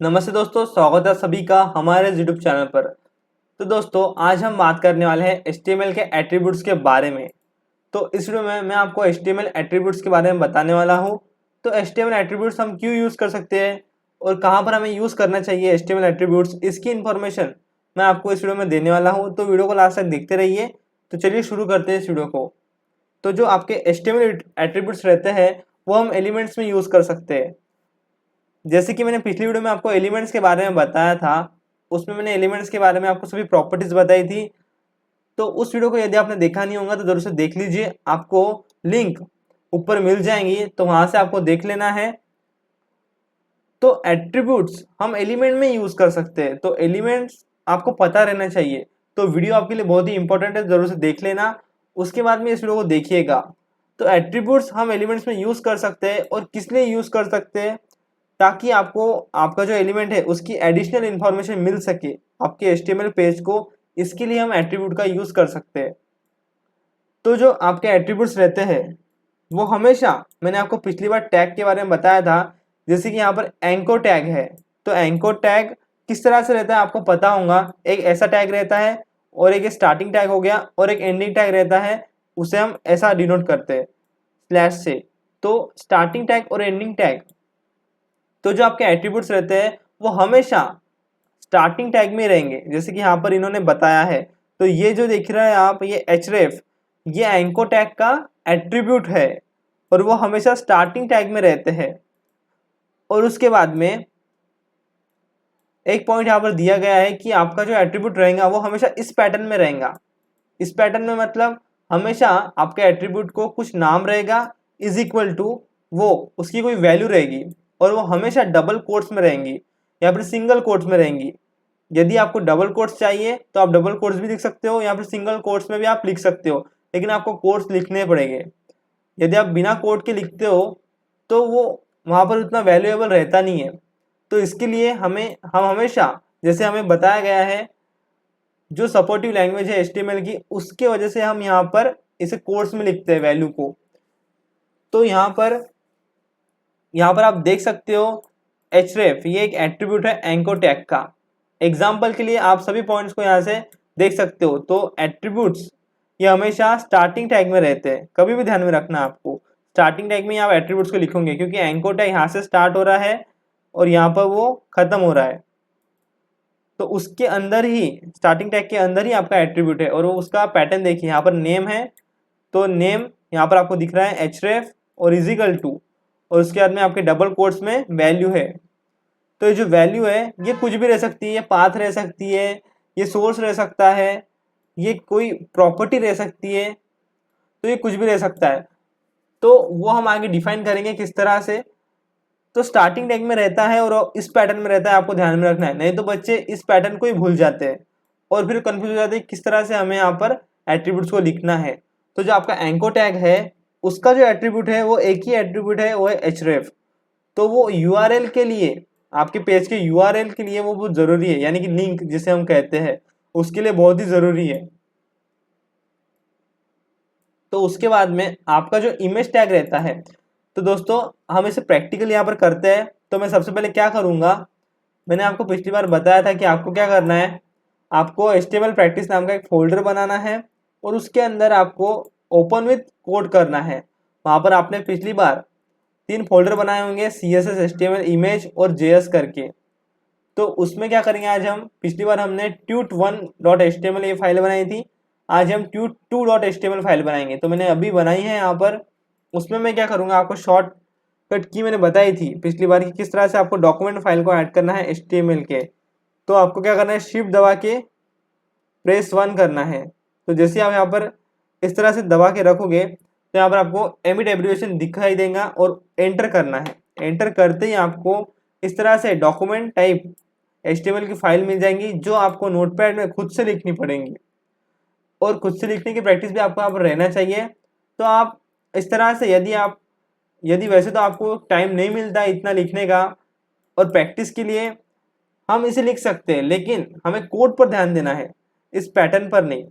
नमस्ते दोस्तों, स्वागत है सभी का हमारे यूट्यूब चैनल पर। तो दोस्तों, आज हम बात करने वाले हैं HTML के एट्रीब्यूट्स के बारे में। तो इस वीडियो में मैं आपको HTML एट्रीब्यूट्स के बारे में बताने वाला हूं। तो HTML एट्रीब्यूट्स हम क्यों यूज़ कर सकते हैं और कहां पर हमें यूज़ करना चाहिए HTML एट्रीब्यूट्स, इसकी इन्फॉर्मेशन मैं आपको इस वीडियो में देने वाला हूँ। तो वीडियो को लास्ट तक देखते रहिए। तो चलिए शुरू करते हैं इस वीडियो को। तो जो आपके HTML एट्रीब्यूट्स रहते हैं वो हम एलिमेंट्स में यूज़ कर सकते हैं। जैसे कि मैंने पिछली वीडियो में आपको एलिमेंट्स के बारे में बताया था, उसमें मैंने एलिमेंट्स के बारे में आपको सभी प्रॉपर्टीज बताई थी। तो उस वीडियो को यदि आपने देखा नहीं होगा तो जरूर से देख लीजिए, आपको लिंक ऊपर मिल जाएंगी, तो वहां से आपको देख लेना है। तो एट्रीब्यूट्स हम एलिमेंट में यूज कर सकते हैं, तो एलिमेंट्स आपको पता रहना चाहिए। तो वीडियो आपके लिए बहुत ही इंपॉर्टेंट है, जरूर से देख लेना। उसके बाद में इस वीडियो को देखिएगा। तो एट्रीब्यूट्स हम एलिमेंट्स में यूज कर सकते हैं, और किस लिए यूज कर सकते हैं, ताकि आपको आपका जो एलिमेंट है उसकी एडिशनल इंफॉर्मेशन मिल सके आपके HTML पेज को। इसके लिए हम एट्रीब्यूट का यूज कर सकते हैं। तो जो आपके एट्रीब्यूट्स रहते हैं वो हमेशा, मैंने आपको पिछली बार टैग के बारे में बताया था, जैसे कि यहाँ पर एंकर टैग है। तो एंकर टैग किस तरह से रहता है आपको पता होगा। एक ऐसा टैग रहता है, और एक स्टार्टिंग टैग हो गया, और एक एंडिंग टैग रहता है। उसे हम ऐसा डिनोट करते हैं स्लैश से। तो स्टार्टिंग टैग और एंडिंग टैग, तो जो आपके एट्रीब्यूट्स रहते हैं वो हमेशा स्टार्टिंग टैग में रहेंगे, जैसे कि यहाँ पर इन्होंने बताया है। तो ये जो देख रहे हैं आप, ये href, ये एंकर टैग का एट्रीब्यूट है, और वो हमेशा स्टार्टिंग टैग में रहते हैं। और उसके बाद में एक पॉइंट यहाँ पर दिया गया है कि आपका जो एट्रीब्यूट रहेगा वो हमेशा इस पैटर्न में रहेगा। इस पैटर्न में मतलब हमेशा आपके एट्रीब्यूट को कुछ नाम रहेगा, इज इक्वल टू वो उसकी कोई वैल्यू रहेगी, और वो हमेशा डबल कोट्स में रहेंगी या फिर सिंगल कोट्स में रहेंगी। यदि आपको डबल कोट्स चाहिए तो आप डबल कोट्स भी लिख सकते हो, या फिर सिंगल कोट्स में भी आप लिख सकते हो, लेकिन आपको कोट्स लिखने पड़ेंगे। यदि आप बिना कोट के लिखते हो तो वो वहाँ पर उतना वैल्यूएबल रहता नहीं है। तो इसके लिए हम हमेशा, जैसे हमें बताया गया है, जो सपोर्टिव लैंग्वेज है HTML की, उसके वजह से हम यहाँ पर इसे कोट्स में लिखते हैं वैल्यू को। तो यहाँ पर आप देख सकते हो href, ये एक एट्रीब्यूट है एंकर टैग का। एग्जाम्पल के लिए आप सभी पॉइंट्स को यहाँ से देख सकते हो। तो एट्रीब्यूट्स ये हमेशा स्टार्टिंग टैग में रहते हैं, कभी भी ध्यान में रखना आपको। स्टार्टिंग टैग में आप एट्रीब्यूट्स को लिखोगे, क्योंकि एंकर टैग यहाँ से स्टार्ट हो रहा है और यहाँ पर वो खत्म हो रहा है। तो उसके अंदर ही, स्टार्टिंग टैग के अंदर ही आपका एट्रीब्यूट है, और वो उसका पैटर्न देखिए। यहाँ पर नेम है, तो नेम यहाँ पर आपको दिख रहा है href और इजिकल टू, और उसके बाद में आपके डबल कोट्स में वैल्यू है। तो ये जो वैल्यू है ये कुछ भी रह सकती है, पाथ रह सकती है, ये सोर्स रह सकता है, ये कोई प्रॉपर्टी रह सकती है, तो ये कुछ भी रह सकता है। तो वो हम आगे डिफाइन करेंगे किस तरह से। तो स्टार्टिंग टैग में रहता है और इस पैटर्न में रहता है, आपको ध्यान में रखना है, नहीं तो बच्चे इस पैटर्न को ही भूल जाते हैं और फिर कंफ्यूज हो जाते हैं किस तरह से हमें यहाँ पर एट्रीब्यूट्स को लिखना है। तो जो आपका एंकर टैग है उसका जो एट्रीब्यूट है वो एक ही एट्रीब्यूट है, वो है href। तो वो URL के लिए, आपके पेज के URL के लिए वो बहुत जरूरी है, यानी कि लिंक जिसे हम कहते हैं, उसके लिए बहुत ही जरूरी है। तो उसके बाद में आपका जो इमेज टैग रहता है, तो दोस्तों हम इसे प्रैक्टिकल यहाँ पर करते हैं। तो मैं सबसे पहले क्या करूँगा, मैंने आपको पिछली बार बताया था कि आपको क्या करना है। आपको HTML प्रैक्टिस नाम का एक फोल्डर बनाना है, और उसके अंदर आपको ओपन विथ कोड करना है। वहाँ पर आपने पिछली बार 3 फोल्डर बनाए होंगे, CSS, HTML, इमेज और JS करके। तो उसमें क्या करेंगे आज हम, पिछली बार हमने tut1.html ये फाइल बनाई थी, आज हम tut2.html फाइल बनाएंगे। तो मैंने अभी बनाई है यहाँ पर। उसमें मैं क्या करूँगा, आपको शॉर्टकट की मैंने बताई थी पिछली बार कि किस तरह से आपको डॉक्यूमेंट फाइल को ऐड करना है HTML के। तो आपको क्या करना है, शिफ्ट दबा के प्रेस 1 करना है। तो जैसे आप यहाँ पर इस तरह से दबा के रखोगे तो यहाँ पर आपको एमिट एब्रिविएशन दिखाई देगा, और एंटर करना है। एंटर करते ही आपको इस तरह से डॉक्यूमेंट टाइप HTML की फाइल मिल जाएंगी, जो आपको नोटपैड में खुद से लिखनी पड़ेंगी, और खुद से लिखने की प्रैक्टिस भी आपको यहाँ पर रहना चाहिए। तो आप इस तरह से, यदि वैसे तो आपको टाइम नहीं मिलता इतना लिखने का, और प्रैक्टिस के लिए हम इसे लिख सकते हैं, लेकिन हमें कोड पर ध्यान देना है, इस पैटर्न पर नहीं।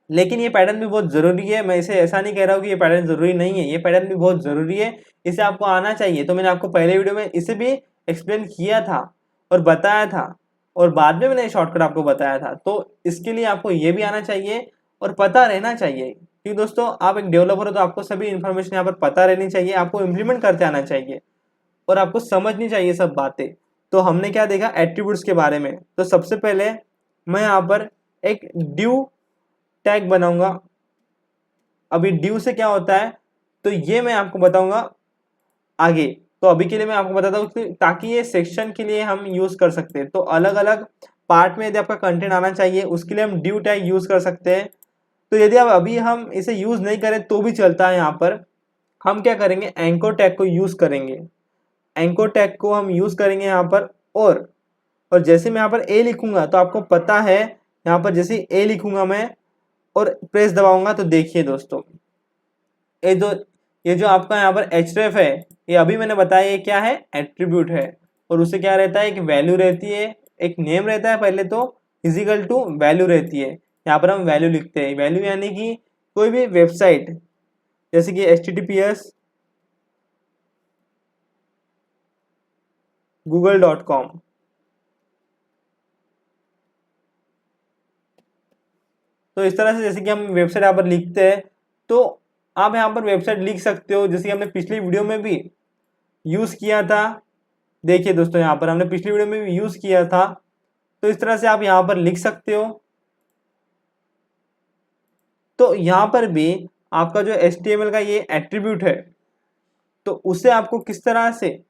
लेकिन ये पैटर्न भी बहुत ज़रूरी है, मैं इसे ऐसा नहीं कह रहा हूँ कि ये पैटर्न ज़रूरी नहीं है, ये पैटर्न भी बहुत ज़रूरी है, इसे आपको आना चाहिए। तो मैंने आपको पहले वीडियो में इसे भी एक्सप्लेन किया था, और बताया था, और बाद में मैंने शॉर्टकट आपको बताया था। तो इसके लिए आपको ये भी आना चाहिए और पता रहना चाहिए, क्योंकि दोस्तों आप एक डेवलपर हो तो आपको सभी इन्फॉर्मेशन यहाँ पर पता रहनी चाहिए, आपको इम्प्लीमेंट करते आना चाहिए और आपको समझनी चाहिए सब बातें। तो हमने क्या देखा एट्रीब्यूट्स के बारे में। तो सबसे पहले मैं यहाँ पर एक ड्यू टैग बनाऊंगा। अभी ड्यू से क्या होता है तो ये मैं आपको बताऊंगा आगे। तो अभी के लिए मैं आपको बताता हूँ ताकि ये सेक्शन के लिए हम यूज कर सकते हैं। तो अलग अलग पार्ट में यदि आपका कंटेंट आना चाहिए उसके लिए हम ड्यू टैग यूज कर सकते हैं। तो यदि अब अभी हम इसे यूज नहीं करें तो भी चलता है, यहाँ पर हम क्या करेंगे एंकर टैग को यूज करेंगे। एंकर टैग को हम यूज करेंगे यहाँ पर, और जैसे मैं यहाँ पर ए लिखूंगा तो आपको पता है यहाँ पर जैसे ए लिखूंगा मैं और प्रेस दबाऊंगा तो देखिए दोस्तों ये जो आपका यहाँ पर href है, ये अभी मैंने बताया ये क्या है एट्रीब्यूट है। और उसे क्या रहता है एक वैल्यू रहती है, एक नेम रहता है पहले तो इजिकल टू वैल्यू रहती है। यहाँ पर हम वैल्यू लिखते हैं, वैल्यू यानी कि कोई भी वेबसाइट जैसे कि https google.com, तो इस तरह से जैसे कि हम वेबसाइट यहाँ पर लिखते हैं तो आप यहाँ पर वेबसाइट लिख सकते हो, जैसे कि हमने पिछली वीडियो में भी यूज़ किया था। देखिए दोस्तों यहाँ पर हमने पिछली वीडियो में भी यूज़ किया था, तो इस तरह से आप यहाँ पर लिख सकते हो। तो यहाँ पर भी आपका जो HTML का ये एट्रीब्यूट है तो उसे आपको किस तरह से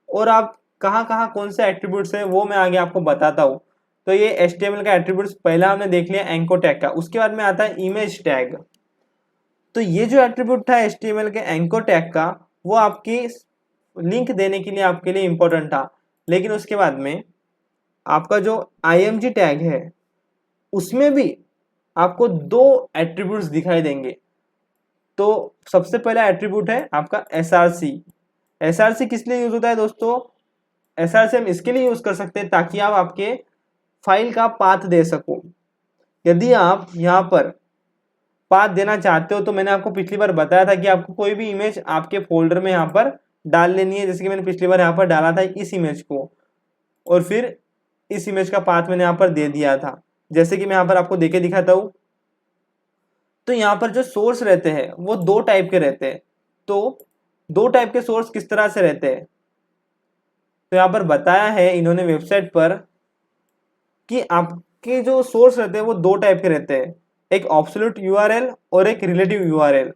और आप कहाँ कहाँ कौन से एट्रीब्यूट्स हैं वो मैं आगे आपको बताता हूँ। तो ये HTML का एट्रीब्यूट्स पहला हमने देख लिया एंकर टैग का, उसके बाद में आता है इमेज टैग। तो ये जो एट्रीब्यूट था HTML के एंकर टैग का वो आपकी लिंक देने के लिए आपके लिए इंपॉर्टेंट था, लेकिन उसके बाद में आपका जो img टैग है उसमें भी आपको दो एट्रीब्यूट्स दिखाई देंगे। तो सबसे पहला एट्रीब्यूट है आपका src। src किस लिए यूज होता है दोस्तों, src हम इसके लिए यूज कर सकते हैं ताकि आप आपके फाइल का पाथ दे सको। यदि आप यहाँ पर पाथ देना चाहते हो तो मैंने आपको पिछली बार बताया था कि आपको कोई भी इमेज आपके फोल्डर में यहाँ पर डाल लेनी है, जैसे कि मैंने पिछली बार यहाँ पर डाला था इस इमेज को, और फिर इस इमेज का पाथ मैंने यहाँ पर दे दिया था। जैसे कि मैं यहाँ पर आपको देके दिखाता हूँ। तो यहाँ पर जो सोर्स रहते हैं वो दो टाइप के रहते हैं। तो दो टाइप के सोर्स किस तरह से रहते हैं तो यहाँ पर बताया है इन्होंने वेबसाइट पर कि आपके जो सोर्स रहते हैं वो दो टाइप के रहते हैं, एक एब्सोल्यूट यूआरएल और एक रिलेटिव यूआरएल।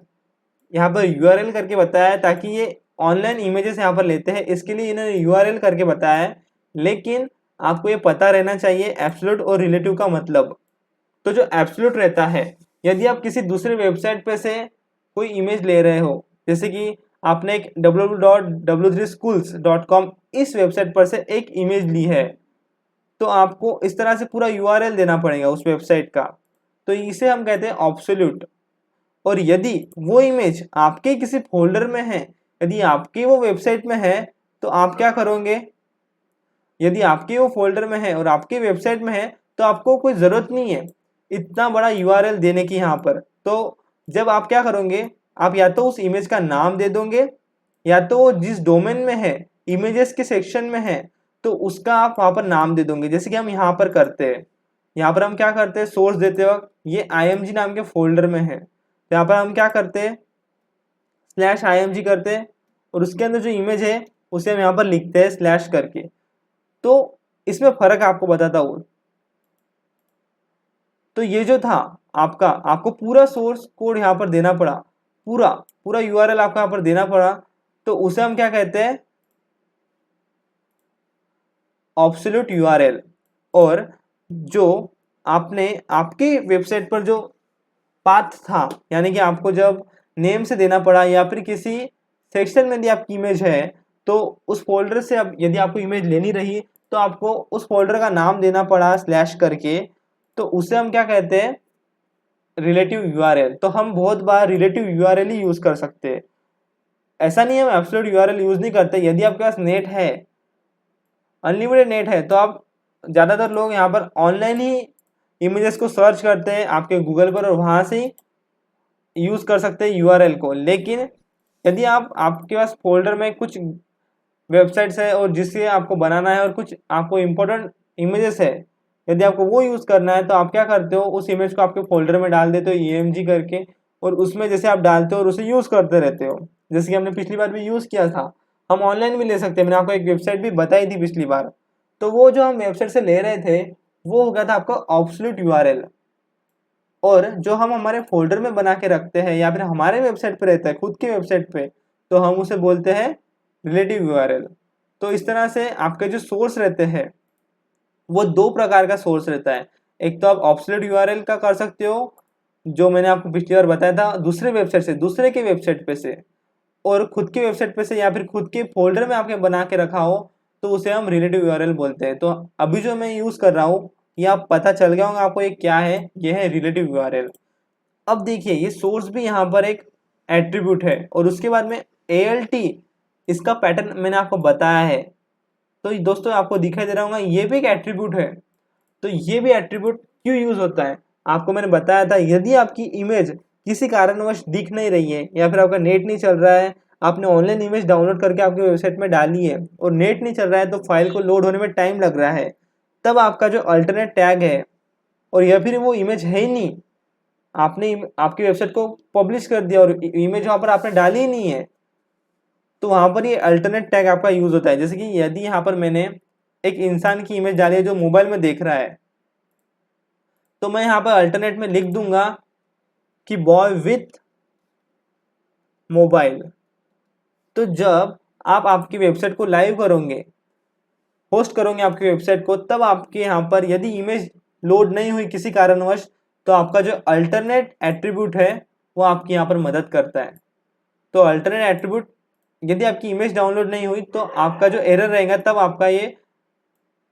यहाँ पर यूआरएल करके बताया है ताकि ये ऑनलाइन इमेजेस यहाँ पर लेते हैं, इसके लिए इन्होंने यूआरएल करके बताया है। लेकिन आपको ये पता रहना चाहिए एब्सोल्यूट और रिलेटिव का मतलब। तो जो एब्सोल्यूट रहता है, यदि आप किसी दूसरे वेबसाइट पे से कोई इमेज ले रहे हो, जैसे कि आपने एक www.w3schools.com इस वेबसाइट पर से एक इमेज ली है, तो आपको इस तरह से पूरा यूआरएल देना पड़ेगा उस वेबसाइट का, तो इसे हम कहते हैं एब्सोल्यूट। और यदि वो इमेज आपके किसी फोल्डर में है, यदि आपकी वो वेबसाइट में है, तो आप क्या करोगे, यदि आपके वो फोल्डर में है और आपकी वेबसाइट में है तो आपको कोई ज़रूरत नहीं है इतना बड़ा यूआरएल देने की यहाँ पर। तो जब आप क्या करोगे, आप या तो उस इमेज का नाम दे दोगे, या तो वो जिस डोमेन में है इमेजेस के सेक्शन में है तो उसका आप वहाँ पर नाम दे दोगे, जैसे कि हम यहाँ पर करते हैं। यहाँ पर हम क्या करते हैं, सोर्स देते वक्त ये img नाम के फोल्डर में है, तो यहाँ पर हम क्या करते हैं /img करते हैं और उसके अंदर जो इमेज है उसे हम यहाँ पर लिखते हैं स्लैश करके। तो इसमें फर्क आपको बताता हूँ। तो ये जो था आपको पूरा सोर्स कोड यहाँ पर देना पड़ा, पूरा पूरा यूआरएल आपको यहाँ पर देना पड़ा, तो उसे हम क्या कहते हैं एब्सोल्यूट यूआरएल। और जो आपने आपकी वेबसाइट पर जो पाथ था, यानी कि आपको जब नेम से देना पड़ा या फिर किसी सेक्शन में यदि आपकी इमेज है तो उस फोल्डर से अब यदि आपको इमेज लेनी रही तो आपको उस फोल्डर का नाम देना पड़ा स्लैश करके, तो उसे हम क्या कहते हैं रिलेटिव यूआरएल। तो हम बहुत बार रिलेटिव यूआरएल ही यूज कर सकते हैं, ऐसा नहीं है हम एब्सोल्यूट यूआरएल यूज नहीं करते। यदि आपके पास नेट है, अनलिमिटेड नेट है, तो आप ज़्यादातर लोग यहाँ पर ऑनलाइन ही इमेजेस को सर्च करते हैं आपके गूगल पर और वहाँ से ही यूज़ कर सकते हैं यूआरएल को। लेकिन यदि आपके पास फोल्डर में कुछ वेबसाइट्स है और जिससे आपको बनाना है और कुछ आपको इम्पोर्टेंट इमेजेस है, यदि आपको वो यूज़ करना है तो आप क्या करते हो, उस इमेज को आपके फोल्डर में डाल देते हो EMG करके, और उसमें जैसे आप डालते हो और उसे यूज़ करते रहते हो, जैसे कि हमने पिछली बार भी यूज़ किया था। हम ऑनलाइन भी ले सकते हैं, मैंने आपको एक वेबसाइट भी बताई थी पिछली बार। तो वो जो हम वेबसाइट से ले रहे थे वो हो गया था आपका ऑब्सोल्यूट URL, और जो हम हमारे फोल्डर में बना के रखते हैं या फिर हमारे वेबसाइट पे रहता है, खुद की वेबसाइट पे, तो हम उसे बोलते हैं रिलेटिव URL। तो इस तरह से आपके जो सोर्स रहते हैं वो दो प्रकार का सोर्स रहता है। एक तो आप ऑब्सोल्यूट URL का कर सकते हो, जो मैंने आपको पिछली बार बताया था, दूसरे वेबसाइट से, दूसरे के वेबसाइट पे से, और खुद की वेबसाइट पे से या फिर खुद के फोल्डर में आपने बना के रखा हो तो उसे हम रिलेटिव URL बोलते हैं। तो अभी जो मैं यूज़ कर रहा हूँ, ये आप पता चल गया होगा आपको ये क्या है, ये है रिलेटिव URL। अब देखिए ये सोर्स भी यहाँ पर एक एट्रीब्यूट है, और उसके बाद में ALT, इसका पैटर्न मैंने आपको बताया है। तो दोस्तों आपको दिखाई दे रहा होगा ये भी एक एट्रीब्यूट है। तो ये भी एट्रीब्यूट क्यों यूज होता है, आपको मैंने बताया था, यदि आपकी इमेज किसी कारणवश दिख नहीं रही है या फिर आपका नेट नहीं चल रहा है, आपने ऑनलाइन इमेज डाउनलोड करके आपकी वेबसाइट में डाली है और नेट नहीं चल रहा है, तो फाइल को लोड होने में टाइम लग रहा है, तब आपका जो अल्टरनेट टैग है, और या फिर वो इमेज है ही नहीं, आपने आपकी वेबसाइट को पब्लिश कर दिया और इमेज वहाँ पर आपने डाली ही नहीं है, तो वहाँ पर ये अल्टरनेट टैग आपका यूज होता है। जैसे कि यदि यहाँ पर मैंने एक इंसान की इमेज डाली है जो मोबाइल में देख रहा है, तो मैं यहाँ पर अल्टरनेट में लिख दूंगा कि बॉय विथ मोबाइल। तो जब आप आपकी वेबसाइट को लाइव करोगे, होस्ट करोगे आपकी वेबसाइट को, तब आपके यहाँ पर यदि इमेज लोड नहीं हुई किसी कारणवश, तो आपका जो अल्टरनेट एट्रीब्यूट है वो आपकी यहाँ पर मदद करता है। तो अल्टरनेट एट्रीब्यूट, यदि आपकी इमेज डाउनलोड नहीं हुई तो आपका जो एरर रहेगा, तब आपका ये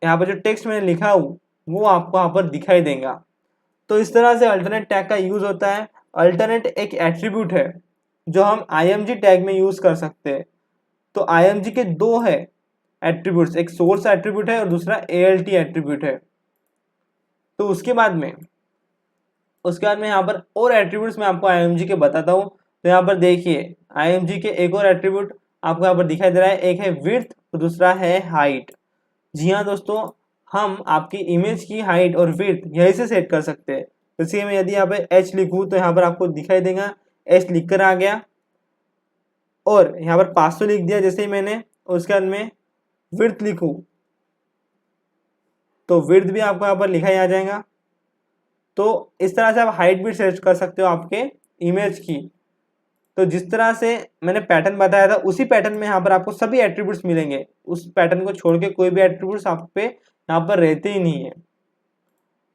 यहाँ पर जो टेक्स्ट मैंने लिखा हूँ वो आपको यहाँ पर दिखाई देगा। तो इस तरह से अल्टरनेट टैग का यूज होता है। अल्टरनेट एक एट्रीब्यूट है जो हम IMG टैग में यूज कर सकते हैं। तो IMG के दो है एट्रीब्यूट्स, एक सोर्स एट्रीब्यूट है और दूसरा ALT एट्रीब्यूट है। तो उसके बाद में यहाँ पर और एट्रीब्यूट्स मैं आपको IMG के बताता हूँ। तो यहाँ पर देखिए IMG के एक और एट्रीब्यूट आपको यहाँ पर दिखाई दे रहा है, एक है विड्थ और दूसरा है हाइट। जी हाँ दोस्तों, हम आपकी इमेज की हाइट और विड्थ यहीं से सेट कर सकते हैं। जैसे मैं यदि यहाँ पे H लिखूँ तो यहाँ पर आपको दिखाई देगा H लिख कर आ गया, और यहाँ पर 500 लिख दिया जैसे ही मैंने, उसके बाद में विड्थ लिखूँ तो विड्थ भी आपको यहाँ पर लिखा ही आ जाएगा। तो इस तरह से आप हाइट भी सेट कर सकते हो आपके इमेज की। तो जिस तरह से मैंने पैटर्न बताया था उसी पैटर्न में यहाँ पर आपको सभी एट्रीब्यूट्स मिलेंगे, उस पैटर्न को छोड़ के कोई भी एट्रीब्यूट्स आप पे यहाँ पर रहते ही नहीं है।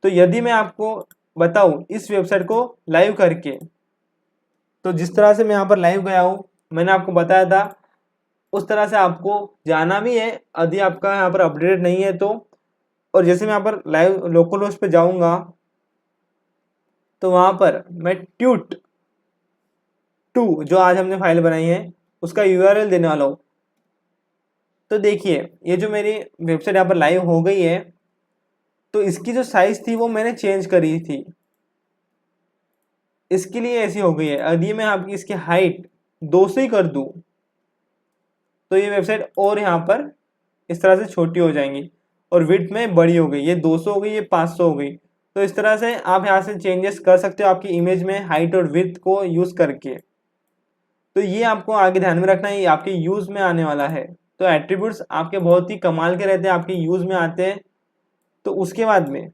तो यदि मैं आपको बताऊँ इस वेबसाइट को लाइव करके, तो जिस तरह से मैं यहाँ पर लाइव गया हूँ, मैंने आपको बताया था उस तरह से आपको जाना भी है यदि आपका यहाँ पर अपडेटेड नहीं है तो। और जैसे मैं यहाँ पर लाइव लोकल होस्ट पे जाऊँगा तो वहाँ पर मैं ट्यूट 2 जो आज हमने फाइल बनाई है उसका URL देने वाला हूँ। तो देखिए ये जो मेरी वेबसाइट यहाँ पर लाइव हो गई है, तो इसकी जो साइज थी वो मैंने चेंज करी थी, इसके लिए ऐसी हो गई है। यदि मैं आपकी इसकी हाइट 200 ही कर दूँ तो ये वेबसाइट और यहाँ पर इस तरह से छोटी हो जाएंगी, और विड्थ में बड़ी हो गई, ये 200 हो गई, ये 500 हो गई। तो इस तरह से आप यहाँ से चेंजेस कर सकते हो आपकी इमेज में हाइट और विड्थ को यूज़ करके। तो ये आपको आगे ध्यान में रखना है, ये आपके यूज़ में आने वाला है। तो एट्रीब्यूट्स आपके बहुत ही कमाल के रहते हैं, आपके यूज़ में आते हैं। तो उसके बाद में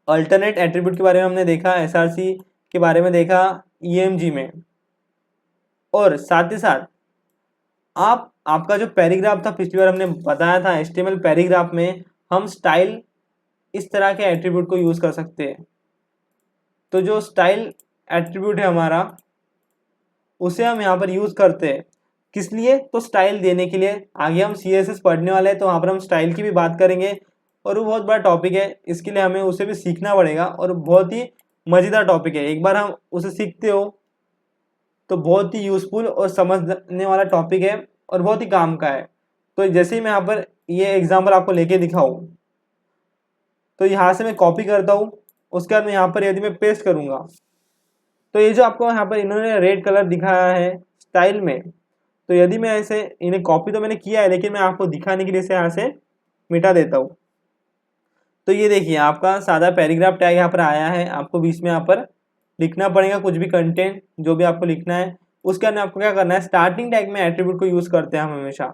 अल्टरनेट एट्रीब्यूट के बारे में हमने देखा, SRC के बारे में देखा EMG में, और साथ ही साथ आपका जो पैराग्राफ था पिछली बार हमने बताया था HTML पैराग्राफ में हम स्टाइल इस तरह के एट्रीब्यूट को यूज़ कर सकते हैं। तो जो स्टाइल एट्रीब्यूट है हमारा, उसे हम यहाँ पर यूज़ करते हैं किस लिए, तो स्टाइल देने के लिए। आगे हम CSS पढ़ने वाले हैं तो वहाँ पर हम स्टाइल की भी बात करेंगे, और वो बहुत बड़ा टॉपिक है, इसके लिए हमें उसे भी सीखना पड़ेगा, और बहुत ही मज़ेदार टॉपिक है। एक बार हम उसे सीखते हो तो बहुत ही यूज़फुल और समझने वाला टॉपिक है और बहुत ही काम का है। तो जैसे ही मैं यहाँ पर ये एग्जाम्पल आपको लेके दिखाऊँ, तो यहाँ से मैं कॉपी करता हूँ, उसके बाद मैं यहाँ पर यदि मैं पेस्ट करूँगा तो ये जो आपको यहाँ पर इन्होंने रेड कलर दिखाया है स्टाइल में, तो यदि मैं ऐसे इन्हें कॉपी तो मैंने किया है, लेकिन मैं आपको दिखाने के लिए इसे यहाँ से मिटा देता हूँ। तो ये देखिए आपका सादा पैराग्राफ टैग यहाँ पर आया है। आपको बीच में यहाँ पर लिखना पड़ेगा कुछ भी कंटेंट जो भी आपको लिखना है। उसके अंदर आपको क्या करना है, स्टार्टिंग टैग में एट्रीब्यूट को यूज़ करते हैं हम हमेशा।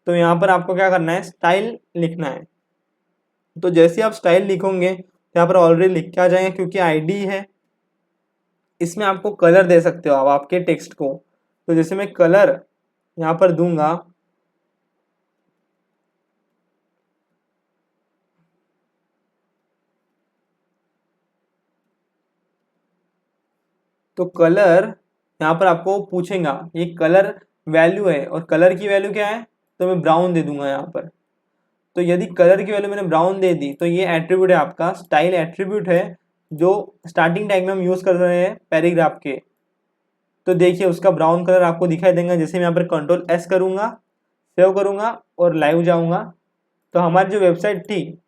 तो यहाँ पर आपको क्या करना है, स्टाइल लिखना है। तो जैसे आप स्टाइल लिखोगे तो यहाँ पर ऑलरेडी लिख के आ जाएंगे, क्योंकि आईडी है। इसमें आपको कलर दे सकते हो आप आपके टेक्स्ट को। तो जैसे मैं कलर यहाँ पर दूंगा, तो कलर यहाँ पर आपको पूछेगा ये कलर वैल्यू है, और कलर की वैल्यू क्या है, तो मैं ब्राउन दे दूंगा यहाँ पर। तो यदि कलर की वैल्यू मैंने ब्राउन दे दी तो ये एट्रीब्यूट है आपका, स्टाइल एट्रीब्यूट है जो स्टार्टिंग टैग में हम यूज़ कर रहे हैं पैराग्राफ के। तो देखिए उसका ब्राउन कलर आपको दिखाई देगा। जैसे मैं यहाँ पर कंट्रोल एस करूँगा, सेव करूँगा और लाइव जाऊँगा, तो हमारी जो वेबसाइट थी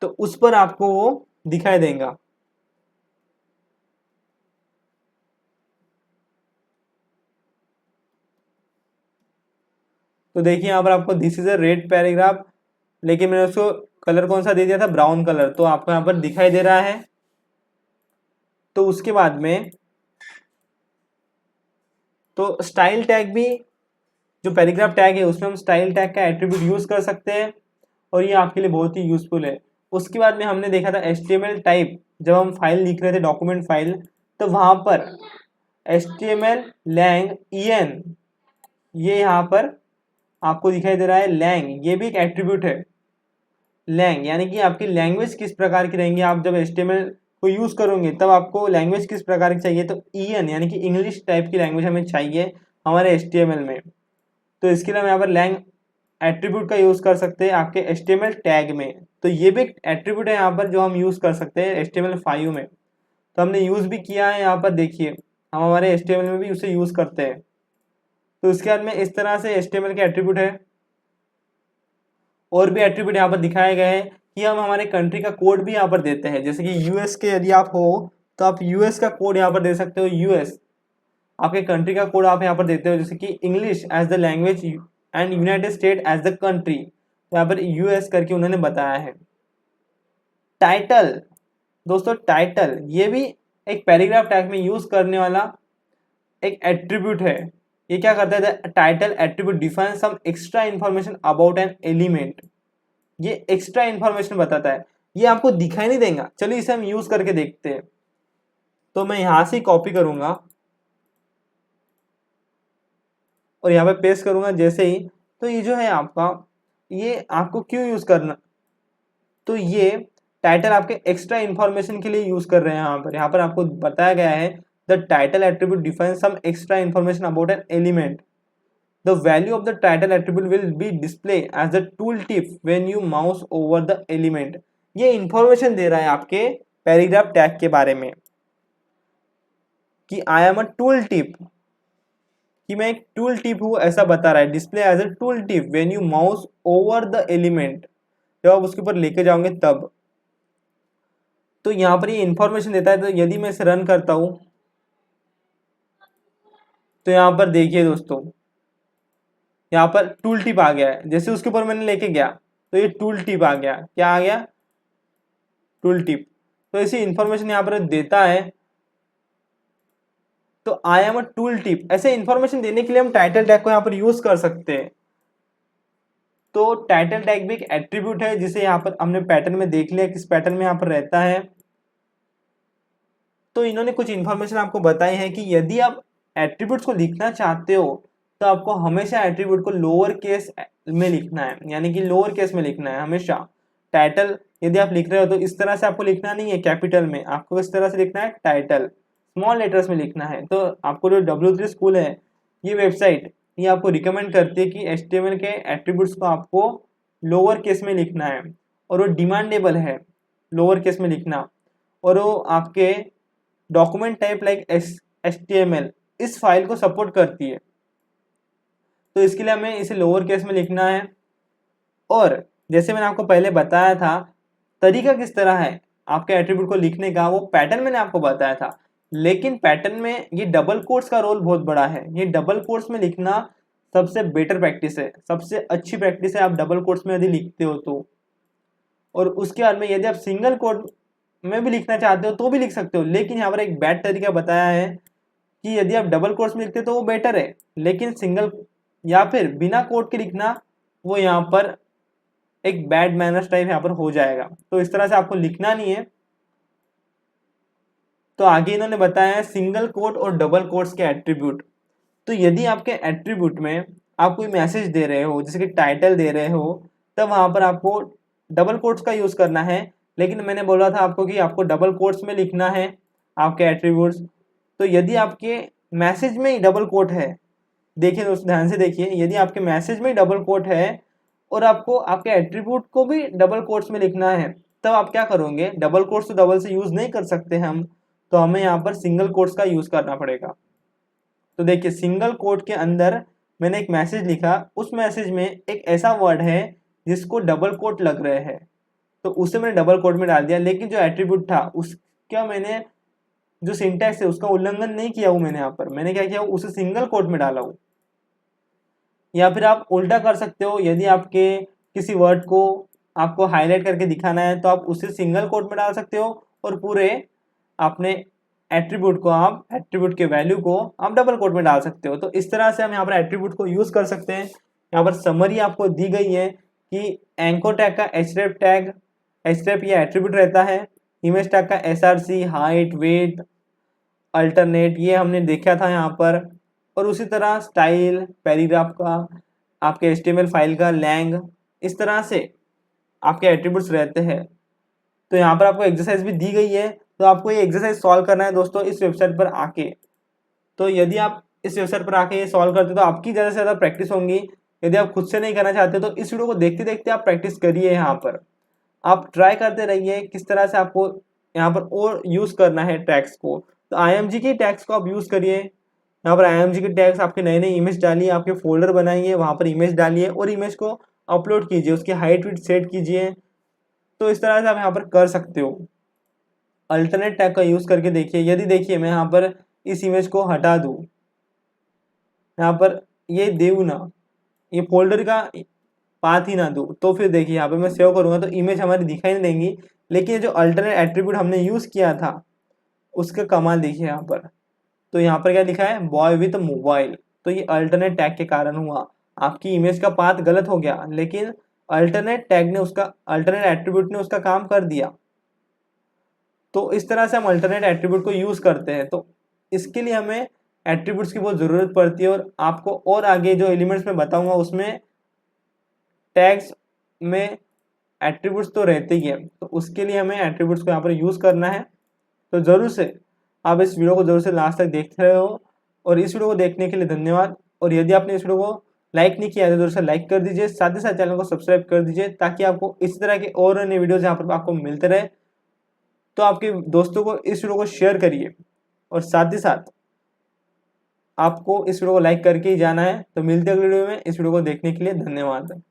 तो उस पर आपको वो दिखाई देगा। तो देखिए यहाँ पर आपको this is a red paragraph, लेकिन मैंने उसको कलर कौन सा दे दिया था, ब्राउन कलर, तो आपको यहाँ पर दिखाई दे रहा है। तो उसके बाद में तो स्टाइल टैग भी, जो पैराग्राफ टैग है उसमें हम स्टाइल टैग का एट्रीब्यूट यूज़ कर सकते हैं, और ये आपके लिए बहुत ही यूजफुल है। उसके बाद में हमने देखा था HTML टाइप, जब हम फाइल लिख रहे थे डॉक्यूमेंट फाइल, तो वहाँ पर HTML lang en, ये यहाँ पर आपको दिखाई दे रहा है lang, ये भी एक एट्रीब्यूट है। lang यानी कि आपकी लैंग्वेज किस प्रकार की रहेंगी, आप जब HTML को यूज़ करोगे तब आपको लैंग्वेज किस प्रकार की चाहिए, तो en यानी कि इंग्लिश टाइप की लैंग्वेज हमें चाहिए हमारे HTML में। तो इसके लिए हम यहाँ पर lang एट्रीब्यूट का यूज़ कर सकते हैं आपके HTML टैग में। तो ये भी एक एट्रीब्यूट है यहाँ पर जो हम यूज़ कर सकते हैं HTML5 में। तो हमने यूज़ भी किया है यहाँ पर, देखिए हम हमारे HTML में भी उसे यूज़ करते हैं। तो इसके बाद में इस तरह से HTML के एट्रीब्यूट है। और भी एट्रीब्यूट यहाँ पर दिखाए गए हैं कि हम हमारे कंट्री का कोड भी यहाँ पर देते हैं। जैसे कि यूएस के यदि आप हो तो आप यूएस का कोड यहाँ पर दे सकते हो। यूएस आपके कंट्री का कोड आप यहाँ पर देते हो, जैसे कि English as the language and United State as the country, यहाँ पर यूएस करके उन्होंने बताया है। टाइटल, दोस्तों टाइटल ये भी एक पैराग्राफ टैग में यूज करने वाला एक एट्रीब्यूट है। ये क्या करता है, title attribute define some extra information about an element. ये एक्स्ट्रा इंफॉर्मेशन बताता है, ये आपको दिखाई नहीं देगा। चलिए इसे हम यूज करके देखते हैं। तो मैं यहां से कॉपी करूंगा और यहाँ पे पेस्ट करूंगा जैसे ही। तो ये जो है आपका, ये आपको क्यों यूज करना, तो ये टाइटल आपके एक्स्ट्रा इंफॉर्मेशन के लिए यूज कर रहे हैं। यहाँ पर आपको बताया गया है the title attribute define some extra information about an element. The value of the title attribute will be display as the tool tip when you mouse over the element. ये इंफॉर्मेशन दे रहा है आपके पैराग्राफ टैग के बारे में कि I am a tool tip, कि मैं एक टूल टिप हूँ, ऐसा बता रहा है। Display as a tool tip when you mouse over the element, जब आप उसके ऊपर लेके जाओगे तब। तो यहाँ पर ये इंफॉर्मेशन देता है। तो यदि मैं इसे रन करता हूँ तो यहाँ पर देखिए दोस्तों, यहाँ पर टूल टिप आ गया है। जैसे उसके ऊपर मैंने लेके गया तो ये टूल टिप आ गया। क्या आ गया, टूल टिप। तो ऐसी इंफॉर्मेशन यहाँ पर देता है। तो आई एम अ टूल टिप, ऐसे इंफॉर्मेशन देने के लिए हम टाइटल टैग को यहाँ पर यूज कर सकते हैं। तो टाइटल टैग भी एक एट्रीब्यूट है, जिसे यहाँ पर हमने पैटर्न में देख लिया किस पैटर्न में यहाँ पर रहता है। तो इन्होंने कुछ इंफॉर्मेशन आपको बताई है कि यदि आप एट्रीब्यूट्स को लिखना चाहते हो तो आपको हमेशा एट्रीब्यूट को लोअर केस में लिखना है, यानी कि लोअर केस में लिखना है हमेशा। टाइटल यदि आप लिख रहे हो तो इस तरह से आपको लिखना नहीं है कैपिटल में, आपको इस तरह से लिखना है टाइटल, स्मॉल लेटर्स में लिखना है। तो आपको जो W3 स्कूल है, ये वेबसाइट, ये आपको रिकमेंड करती है कि HTML के एट्रीब्यूट्स को आपको लोअर केस में लिखना है, और वो डिमांडेबल है लोअर केस में लिखना। और वो आपके डॉक्यूमेंट टाइप लाइक HTML इस फाइल को सपोर्ट करती है। तो इसके लिए हमें इसे लोअर केस में लिखना है। और जैसे मैंने आपको पहले बताया था तरीका किस तरह है आपके एट्रीब्यूट को लिखने का, वो पैटर्न मैंने आपको बताया था लेकिन पैटर्न में ये डबल कोट्स का रोल बहुत बड़ा है। ये डबल कोट्स में लिखना सबसे बेटर प्रैक्टिस है, सबसे अच्छी प्रैक्टिस है आप डबल कोट्स में यदि लिखते हो तो। और उसके बाद में यदि आप सिंगल कोट में भी लिखना चाहते हो तो भी लिख सकते हो, लेकिन यहाँ पर एक बैड तरीका बताया है कि यदि आप डबल कोट्स में लिखते हो तो वो बेटर है, लेकिन सिंगल या फिर बिना कोट के लिखना वो यहाँ पर एक बैड मैनर्स टाइप यहाँ पर हो जाएगा। तो इस तरह से आपको लिखना नहीं है। तो आगे इन्होंने बताया है सिंगल कोट और डबल कोट्स के एट्रीब्यूट। तो यदि आपके एट्रीब्यूट में आप कोई मैसेज दे रहे हो, जैसे कि टाइटल दे रहे हो, तब वहां पर आपको डबल कोट्स का यूज करना है। लेकिन मैंने बोला था आपको कि आपको डबल कोट्स में लिखना है आपके एट्रीब्यूट्स। तो यदि आपके मैसेज में ही डबल कोट है, देखिए दोस्तों ध्यान से देखिए, यदि आपके मैसेज में ही डबल कोट है और आपको आपके एट्रीब्यूट को भी डबल कोट्स में लिखना है, तब आप क्या करोगे, डबल कोट्स तो डबल से यूज नहीं कर सकते हम, तो हमें यहाँ पर सिंगल कोट्स का यूज करना पड़ेगा। तो देखिए सिंगल कोट के अंदर मैंने एक मैसेज लिखा, उस मैसेज में एक ऐसा वर्ड है जिसको डबल कोट लग रहे हैं, तो उसे मैंने डबल कोट में डाल दिया। लेकिन जो एट्रीब्यूट था उसका मैंने जो सिंटैक्स है उसका उल्लंघन नहीं किया हूं, मैंने यहाँ पर मैंने क्या किया, उसे सिंगल कोट में डाला हूं। या फिर आप उल्टा कर सकते हो, यदि आपके किसी वर्ड को आपको हाईलाइट करके दिखाना है तो आप उसे सिंगल कोट में डाल सकते हो और पूरे अपने एट्रीब्यूट को, आप एट्रीब्यूट के वैल्यू को आप डबल कोट में डाल सकते हो। तो इस तरह से हम यहाँ पर एट्रीब्यूट को यूज कर सकते हैं। यहाँ पर समरी आपको दी गई है कि एंकर टैग का एचरेप ये एट्रीब्यूट रहता है, इमेज टैग का एसआरसी, हाइट, वेट, अल्टरनेट ये हमने देखा था यहाँ पर। और उसी तरह स्टाइल, पैराग्राफ का, आपके एचटीएमएल फाइल का लैंग, इस तरह से आपके एट्रीब्यूट्स रहते हैं। तो यहाँ पर आपको एक्सरसाइज भी दी गई है, तो आपको ये एक्सरसाइज सॉल्व करना है दोस्तों इस वेबसाइट पर आके। तो यदि आप इस वेबसाइट पर आके ये सॉल्व करते हो तो आपकी ज़्यादा से ज़्यादा प्रैक्टिस होंगी। यदि आप खुद से नहीं करना चाहते तो इस वीडियो को देखते देखते आप प्रैक्टिस करिए। यहाँ पर आप ट्राई करते रहिए किस तरह से आपको यहाँ पर और यूज़ करना है टैग्स को। तो IMG की टैग्स को आप यूज़ करिए। यहाँ पर IMG के टैग्स आपके नए नए इमेज डालिए, आपके फोल्डर बनाइए, वहाँ पर इमेज डालिए और इमेज को अपलोड कीजिए, उसकी हाइट वेट सेट कीजिए। तो इस तरह से आप यहाँ पर कर सकते हो। अल्टरनेट टैग का यूज़ करके देखिए। यदि देखिए मैं यहाँ पर इस इमेज को हटा दूँ, यहाँ पर ये देऊ ना, ये फोल्डर का पाथ ही ना दूँ, तो फिर देखिए यहाँ पर मैं सेव करूँगा तो इमेज हमारी दिखाई नहीं देंगी। लेकिन ये जो अल्टरनेट एट्रीब्यूट हमने यूज़ किया था उसका कमाल देखिए यहाँ पर। तो यहाँ पर क्या लिखा है, बॉय विथ मोबाइल। तो ये अल्टरनेट टैग के कारण हुआ, आपकी इमेज का पाथ गलत हो गया, लेकिन अल्टरनेट टैग ने उसका, अल्टरनेट एट्रीब्यूट ने उसका काम कर दिया। तो इस तरह से हम अल्टरनेट एट्रीब्यूट को यूज़ करते हैं। तो इसके लिए हमें एट्रीब्यूट्स की बहुत ज़रूरत पड़ती है। और आपको और आगे जो एलिमेंट्स में बताऊंगा उसमें टैग्स में एट्रीब्यूट्स तो रहते ही है, तो उसके लिए हमें एट्रीब्यूट्स को यहाँ पर यूज़ करना है। तो ज़रूर से आप इस वीडियो को ज़रूर से लास्ट तक देखते रहे हो। और इस वीडियो को देखने के लिए धन्यवाद। और यदि आपने इस वीडियो को लाइक नहीं किया है तो ज़रूर से लाइक कर दीजिए, साथ ही साथ चैनल को सब्सक्राइब कर दीजिए, ताकि आपको इस तरह के और नए वीडियोज़ यहाँ पर आपको मिलते रहे। तो आपके दोस्तों को इस वीडियो को शेयर करिए और साथ ही साथ आपको इस वीडियो को लाइक करके ही जाना है। तो मिलते हैं अगले वीडियो में। इस वीडियो को देखने के लिए धन्यवाद।